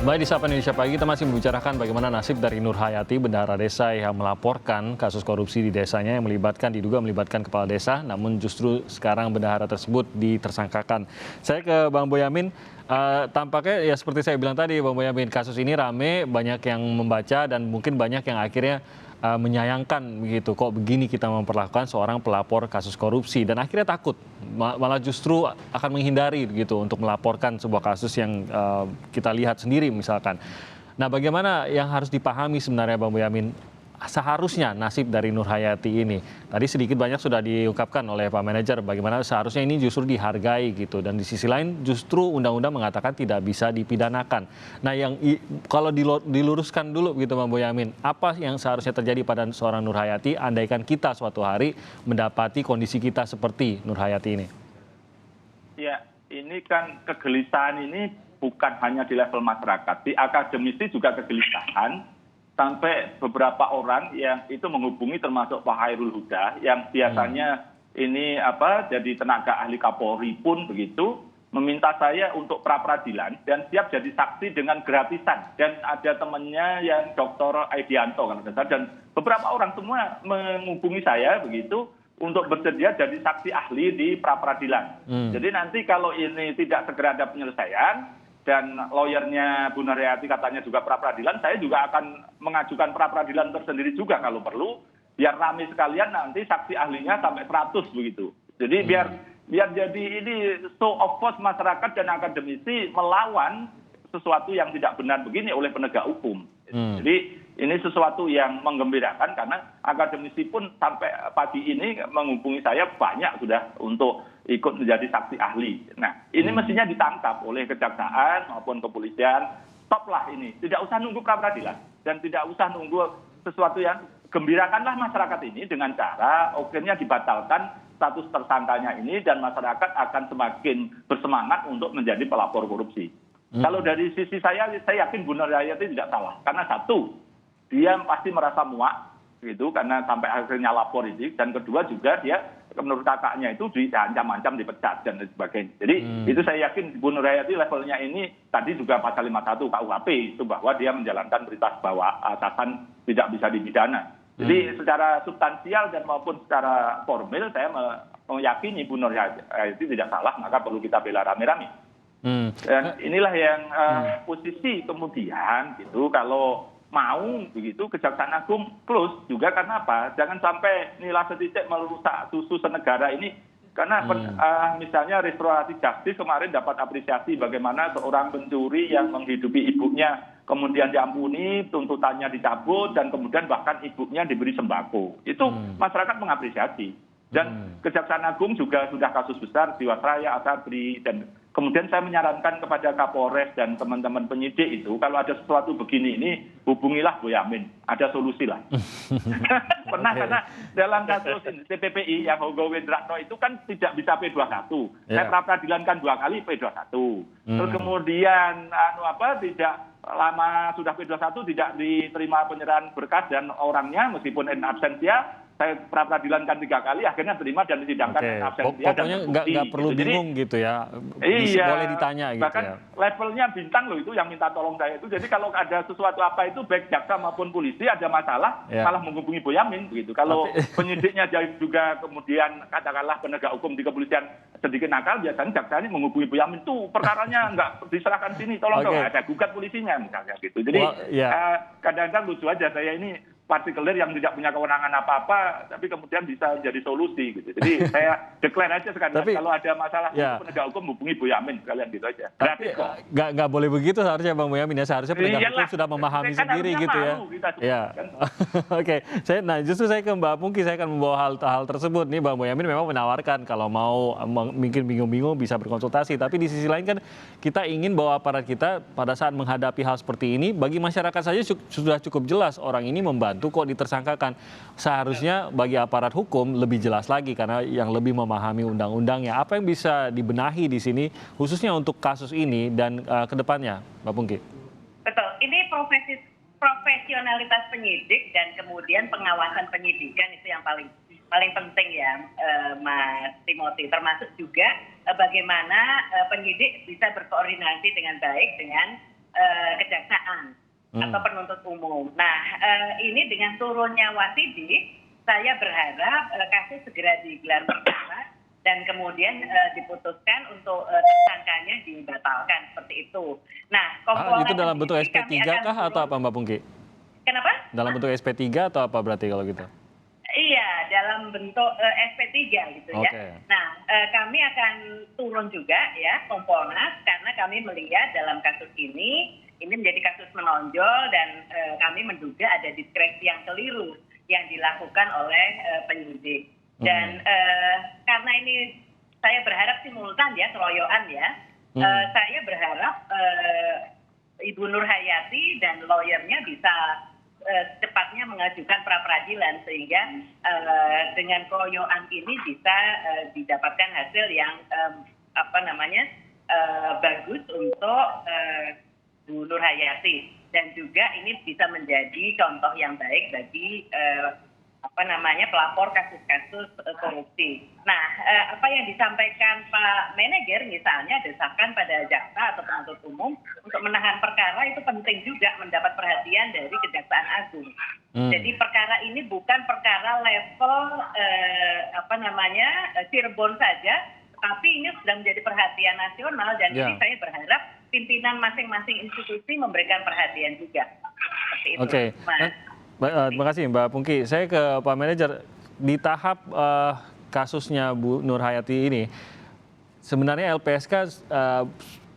Baik, di Sapa Indonesia Pagi kita masih membicarakan bagaimana nasib dari Nur Hayati, bendahara desa yang melaporkan kasus korupsi di desanya yang diduga melibatkan kepala desa, namun justru sekarang bendahara tersebut ditersangkakan. Saya ke Bang Boyamin, tampaknya ya seperti saya bilang tadi Bang Boyamin, kasus ini rame, banyak yang membaca dan mungkin banyak yang akhirnya menyayangkan begitu, kok begini kita memperlakukan seorang pelapor kasus korupsi dan akhirnya takut, malah justru akan menghindari gitu untuk melaporkan sebuah kasus yang kita lihat sendiri misalkan. Nah, bagaimana yang harus dipahami sebenarnya Bang Boyamin seharusnya nasib dari Nur Hayati ini? Tadi sedikit banyak sudah diungkapkan oleh Pak Manajer bagaimana seharusnya ini justru dihargai gitu, dan di sisi lain justru undang-undang mengatakan tidak bisa dipidanakan. Nah, kalau diluruskan dulu gitu Bang Boyamin, apa yang seharusnya terjadi pada seorang Nur Hayati andaikan kita suatu hari mendapati kondisi kita seperti Nur Hayati ini? Ya, ini kan kegelisahan ini bukan hanya di level masyarakat, di akademisi juga kegelisahan. Sampai beberapa orang yang itu menghubungi termasuk Pak Hairul Huda yang biasanya ini jadi tenaga ahli Kapolri pun begitu, meminta saya untuk pra-peradilan dan siap jadi saksi dengan gratisan. Dan ada temannya yang Dr. Aidianto dan beberapa orang semua menghubungi saya begitu untuk bersedia jadi saksi ahli di pra-peradilan. Jadi nanti kalau ini tidak segera ada penyelesaian dan lawyernya Bu Nur Hayati katanya juga pra-peradilan, saya juga akan mengajukan pra-peradilan tersendiri juga kalau perlu, biar ramai sekalian nanti saksi ahlinya sampai 100 begitu. Jadi biar jadi ini show of force masyarakat dan akademisi melawan sesuatu yang tidak benar begini oleh penegak hukum. Jadi ini sesuatu yang menggembirakan karena akademisi pun sampai pagi ini menghubungi saya banyak sudah untuk ikut menjadi saksi ahli. Nah, ini mestinya ditangkap oleh kejaksaan maupun kepolisian. Stoplah ini, tidak usah nunggu pra-peradilan dan tidak usah nunggu sesuatu yang gembirakanlah masyarakat ini dengan cara akhirnya dibatalkan status tersangkanya ini dan masyarakat akan semakin bersemangat untuk menjadi pelapor korupsi. Kalau dari sisi saya yakin Bu Nur Hayati tidak salah. Karena satu, dia pasti merasa muak gitu karena sampai akhirnya lapor ini, dan kedua juga dia menurut kakaknya itu diancam-ancam dipecat dan sebagainya. Jadi itu saya yakin Bu Nur Hayati levelnya ini tadi juga pasal 51 KUHP itu bahwa dia menjalankan perintah bahwa atasan tidak bisa dipidana. Jadi secara substansial dan maupun secara formil saya meyakini Bu Nur Hayati tidak salah, maka perlu kita bela rame-rame. Dan inilah yang posisi kemudian gitu kalau mau begitu Kejaksaan Agung close juga karena apa? Jangan sampai nilai setitik merusak susu senegara ini karena misalnya restoratif justice kemarin dapat apresiasi bagaimana seorang pencuri yang menghidupi ibunya kemudian diampuni, tuntutannya dicabut dan kemudian bahkan ibunya diberi sembako. Itu masyarakat mengapresiasi. Dan Kejaksaan Agung juga sudah kasus besar Jiwasraya, Asabri, dan kemudian saya menyarankan kepada Kapolres dan teman-teman penyidik itu kalau ada sesuatu begini ini hubungilah Boyamin, ada solusi lah. Pernah karena dalam kasus TPPI yang Hogo Wendrakno itu kan tidak bisa P21. Saya pra-peradilankan 2 kali P21. Terus kemudian tidak lama sudah P21 tidak diterima penyerahan berkas dan orangnya meskipun in absentia saya pra-peradilankan 3 kali akhirnya terima dan disidangkan in absentia. Pokoknya nggak perlu bingung gitu ya. Iya, boleh ditanya gitu bahkan ya. levelnya bintang loh itu yang minta tolong saya itu. Jadi kalau ada sesuatu apa itu baik jaksa maupun polisi ada masalah malah menghubungi Boyamin begitu. Kalau penyidiknya juga kemudian katakanlah penegak hukum di kepolisian sedikit nakal biasanya jaksa ini menghubungi Boyamin tuh perkaranya nggak diserahkan sini tolong dong ada gugat polisinya misalnya gitu. Jadi kadang-kadang lucu aja saya ini partikelir yang tidak punya kewenangan apa-apa, tapi kemudian bisa jadi solusi gitu. Jadi saya declare aja sekalian kalau ada masalah penegak hukum hubungi Boyamin sekalian gitu aja. Tapi nggak boleh begitu seharusnya Bang Boyamin ya. Seharusnya penegak hukum sudah memahami sendiri gitu ya. Iya. Oke, justru saya ke Mbak Pungki, saya akan membawa hal tersebut nih. Bang Boyamin memang menawarkan kalau mau mungkin bingung-bingung bisa berkonsultasi, tapi di sisi lain kan kita ingin bahwa aparat kita pada saat menghadapi hal seperti ini bagi masyarakat saja sudah cukup jelas orang ini membantu kok ditersangkakan. Seharusnya bagi aparat hukum lebih jelas lagi karena yang lebih memahami undang-undangnya. Apa yang bisa dibenahi di sini khususnya untuk kasus ini dan ke depannya, Mbak Pungki? Betul. Ini profesionalitas penyidik dan kemudian pengawasan penyidikan itu yang paling penting ya, Mas Timothy. Termasuk juga bagaimana penyidik bisa berkoordinasi dengan baik dengan kejaksaan atau penuntut umum. Nah, ini dengan turunnya Wasidi, saya berharap kasus segera digelar perkara dan kemudian diputuskan untuk tersangkanya dibatalkan seperti itu. Nah, kompolnas itu dalam bentuk sendiri kami SP3 akan kah atau apa Mbak Pungki? Kenapa? Dalam bentuk SP3 atau apa berarti kalau gitu? Iya, dalam bentuk SP3 gitu ya. Oke. Nah, kami akan turun juga ya Kompolnas karena kami melihat dalam kasus ini menjadi kasus menonjol dan kami menduga ada diskresi yang keliru yang dilakukan oleh penyidik. Dan karena ini saya berharap simultan ya, keroyokan ya. Saya berharap Ibu Nur Hayati dan lawyernya bisa secepatnya mengajukan pra peradilan sehingga dengan keroyokan ini bisa didapatkan hasil yang bagus untuk Bu Nur Hayati dan juga ini bisa menjadi contoh yang baik bagi pelapor kasus-kasus korupsi. Nah, apa yang disampaikan Pak Manager misalnya desakan pada jaksa atau penuntut umum untuk menahan perkara itu penting juga mendapat perhatian dari Kejaksaan Agung. Jadi perkara ini bukan perkara level Cirebon saja, tapi ini sudah menjadi perhatian nasional dan ini saya berharap pimpinan masing-masing institusi memberikan perhatian juga. Seperti itu. Oke. Terima kasih Mbak Pungki. Saya ke Pak Manajer. Di tahap kasusnya Bu Nur Hayati ini, sebenarnya LPSK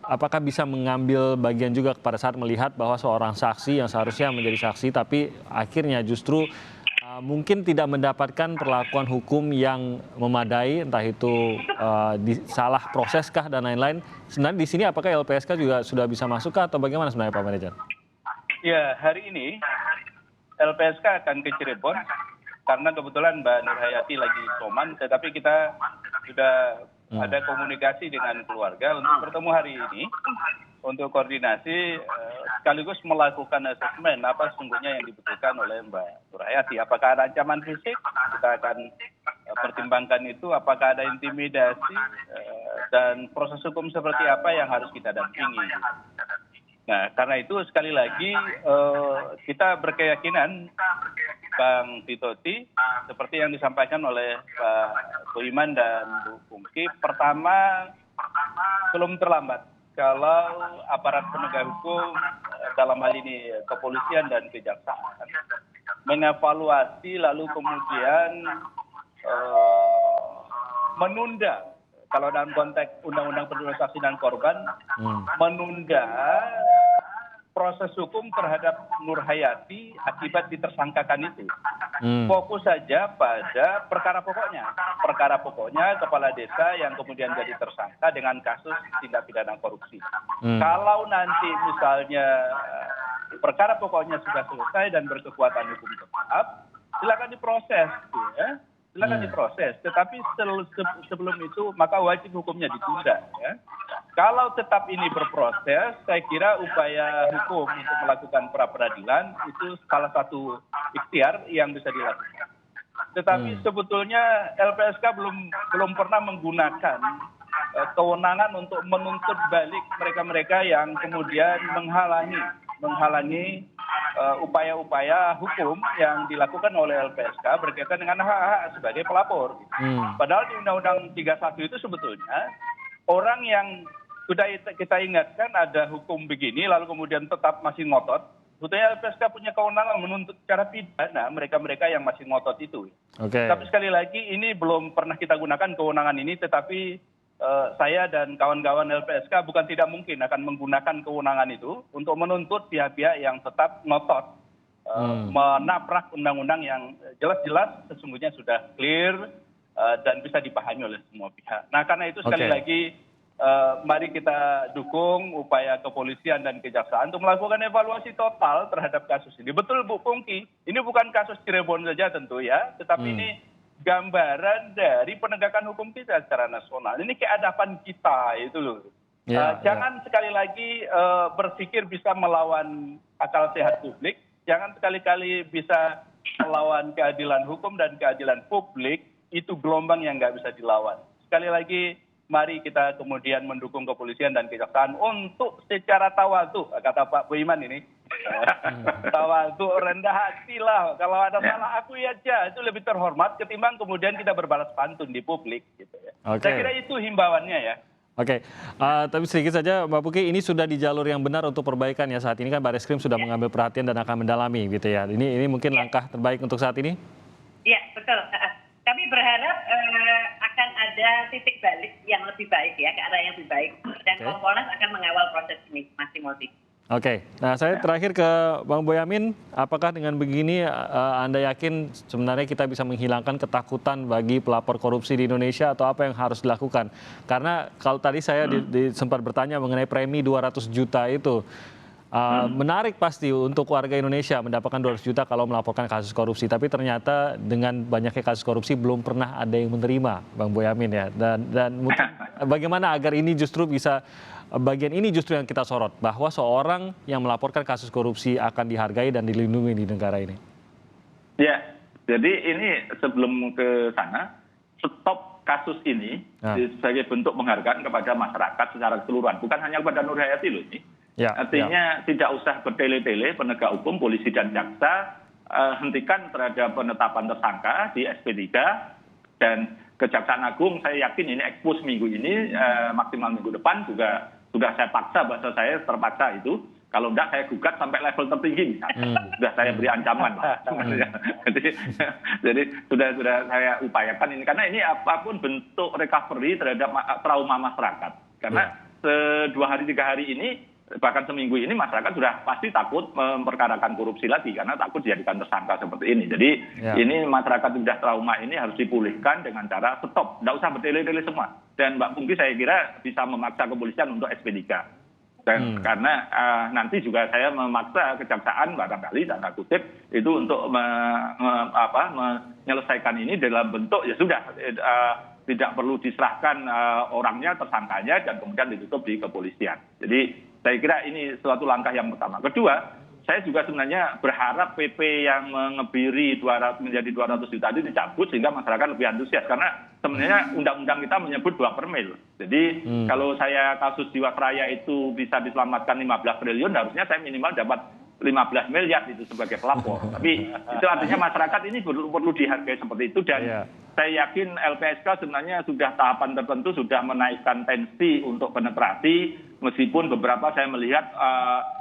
apakah bisa mengambil bagian juga pada saat melihat bahwa seorang saksi yang seharusnya menjadi saksi, tapi akhirnya justru mungkin tidak mendapatkan perlakuan hukum yang memadai, entah itu salah proseskah dan lain-lain. Sebenarnya di sini apakah LPSK juga sudah bisa masuk atau bagaimana sebenarnya Pak Manajer? Ya, hari ini LPSK akan ke Cirebon karena kebetulan Mbak Nur Hayati lagi isoman, tetapi kita sudah ada komunikasi dengan keluarga untuk bertemu hari ini untuk koordinasi sekaligus melakukan asesmen apa sesungguhnya yang dibutuhkan oleh Mbak Nur Hayati. Apakah ada ancaman fisik? Kita akan pertimbangkan itu. Apakah ada intimidasi dan proses hukum seperti apa yang harus kita dampingi. Nah, karena itu sekali lagi kita berkeyakinan Bang Titoti seperti yang disampaikan oleh Pak Boiman dan Bu Pungki, pertama belum terlambat kalau aparat penegak hukum dalam hal ini kepolisian dan kejaksaan mengevaluasi lalu kemudian menunda. Kalau dalam konteks Undang-Undang Perlindungan Saksi dan Korban, menunda proses hukum terhadap Nur Hayati akibat ditersangkakan itu. Fokus saja pada perkara pokoknya. Perkara pokoknya kepala desa yang kemudian jadi tersangka dengan kasus tindak pidana korupsi. Kalau nanti misalnya perkara pokoknya sudah selesai dan berkekuatan hukum tetap, silakan diproses. Ya. Silakan diproses, tetapi sebelum itu maka wajib hukumnya ditunda. Ya. Kalau tetap ini berproses, saya kira upaya hukum untuk melakukan pra peradilan itu salah satu ikhtiar yang bisa dilakukan. Tetapi sebetulnya LPSK belum pernah menggunakan kewenangan untuk menuntut balik mereka-mereka yang kemudian menghalangi upaya-upaya hukum yang dilakukan oleh LPSK berkaitan dengan hak-hak sebagai pelapor. Padahal di Undang-Undang 31 itu sebetulnya orang yang sudah kita ingatkan ada hukum begini lalu kemudian tetap masih ngotot, sebetulnya LPSK punya kewenangan menuntut secara pidana mereka-mereka yang masih ngotot itu. Tapi sekali lagi ini belum pernah kita gunakan kewenangan ini, tetapi saya dan kawan-kawan LPSK bukan tidak mungkin akan menggunakan kewenangan itu untuk menuntut pihak-pihak yang tetap ngotot menabrak undang-undang yang jelas-jelas sesungguhnya sudah clear dan bisa dipahami oleh semua pihak. Nah, karena itu sekali lagi mari kita dukung upaya kepolisian dan kejaksaan untuk melakukan evaluasi total terhadap kasus ini. Betul Bu Pungki, ini bukan kasus Cirebon saja tentu ya, tetapi ini gambaran dari penegakan hukum kita secara nasional. Ini keadapan kita itu loh. Jangan sekali lagi berpikir bisa melawan akal sehat publik. Jangan sekali-kali bisa melawan keadilan hukum dan keadilan publik. Itu gelombang yang nggak bisa dilawan. Sekali lagi, mari kita kemudian mendukung kepolisian dan kejaksaan untuk secara tawadu, kata Pak Boiman ini, Tawadhu, rendah hati lah. Kalau ada salah akui aja, itu lebih terhormat ketimbang kemudian kita berbalas pantun di publik gitu ya. Oke. Saya kira itu himbauannya ya. Oke, tapi sedikit saja Mbak Pungki, ini sudah di jalur yang benar untuk perbaikan ya saat ini kan Barreskrim sudah mengambil perhatian dan akan mendalami gitu ya. Ini mungkin langkah terbaik untuk saat ini? Iya, betul. Kami berharap akan ada titik balik yang lebih baik ya, ke arah yang lebih baik. Dan Kompolnas akan mengawal proses ini, Mas Timothy. Oke, nah saya terakhir ke Bang Boyamin, apakah dengan begini Anda yakin sebenarnya kita bisa menghilangkan ketakutan bagi pelapor korupsi di Indonesia atau apa yang harus dilakukan? Karena kalau tadi saya sempat bertanya mengenai premi 200 juta itu, menarik pasti untuk warga Indonesia mendapatkan 200 juta kalau melaporkan kasus korupsi, tapi ternyata dengan banyaknya kasus korupsi belum pernah ada yang menerima, Bang Boyamin ya. Dan mungkin bagaimana agar ini justru bisa bagian ini justru yang kita sorot, bahwa seorang yang melaporkan kasus korupsi akan dihargai dan dilindungi di negara ini. Ya, jadi ini sebelum ke sana, stop kasus ini sebagai bentuk penghargaan kepada masyarakat secara keseluruhan, bukan hanya kepada Nur Hayati loh ini. Ya, artinya tidak usah bertele-tele penegak hukum, polisi dan jaksa, hentikan terhadap penetapan tersangka di SP3 dan Kejaksaan Agung. Saya yakin ini ekspos minggu ini, maksimal minggu depan juga sudah saya paksa, bahasa saya terpaksa itu. Kalau enggak saya gugat sampai level tertinggi misalnya. Sudah saya beri ancaman. jadi sudah saya upayakan ini. Karena ini apapun bentuk recovery terhadap trauma masyarakat. Karena 2 hari 3 hari ini, bahkan seminggu ini masyarakat sudah pasti takut memperkarakan korupsi lagi karena takut dijadikan tersangka seperti ini. Jadi ini masyarakat sudah trauma ini harus dipulihkan dengan cara stop, tidak usah bertele-tele semua. Dan Mbak Pungki saya kira bisa memaksa kepolisian untuk SP3. Dan karena nanti juga saya memaksa kejaksaan barangkali tanda kutip itu untuk menyelesaikan ini dalam bentuk ya sudah tidak perlu diserahkan orangnya, tersangkanya dan kemudian ditutup di kepolisian. Jadi saya kira ini suatu langkah yang pertama. Kedua, saya juga sebenarnya berharap PP yang mengebiri menjadi 200 juta itu dicabut sehingga masyarakat lebih antusias. Karena sebenarnya undang-undang kita menyebut 2 per mil. Jadi kalau saya kasus Jiwasraya itu bisa diselamatkan 15 triliun, harusnya saya minimal dapat 15 miliar itu sebagai pelapor. Tapi itu artinya masyarakat ini perlu dihargai seperti itu. Dan saya yakin LPSK sebenarnya sudah tahapan tertentu sudah menaikkan tensi untuk penetrasi. Meskipun beberapa saya melihat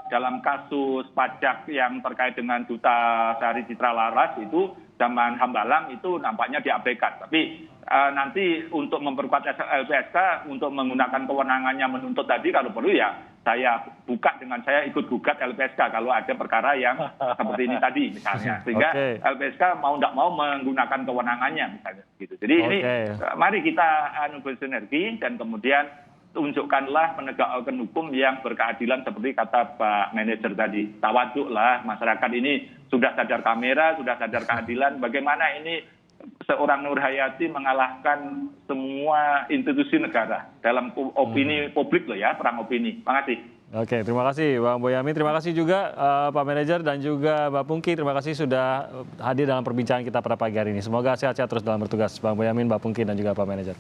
dalam kasus pajak yang terkait dengan Duta Sari Citra Laras itu zaman Hambalang itu nampaknya diabaikan. Tapi nanti untuk memperkuat LPSK untuk menggunakan kewenangannya menuntut tadi kalau perlu ya saya buka dengan saya ikut gugat LPSK kalau ada perkara yang seperti ini tadi misalnya. Sehingga LPSK mau tidak mau menggunakan kewenangannya misalnya gitu. Jadi ini mari kita bersinergi dan kemudian tunjukkanlah penegak hukum yang berkeadilan seperti kata Pak Manajer tadi. Tawaduk lah, masyarakat ini sudah sadar kamera, sudah sadar keadilan. Bagaimana ini seorang Nur Hayati mengalahkan semua institusi negara dalam opini publik loh ya, perang opini. Terima kasih. Oke, terima kasih Bang Boyamin. Terima kasih juga Pak Manajer dan juga Mbak Pungki. Terima kasih sudah hadir dalam perbincangan kita pada pagi hari ini. Semoga sehat-sehat terus dalam bertugas Bang Boyamin, Mbak Pungki dan juga Pak Manajer.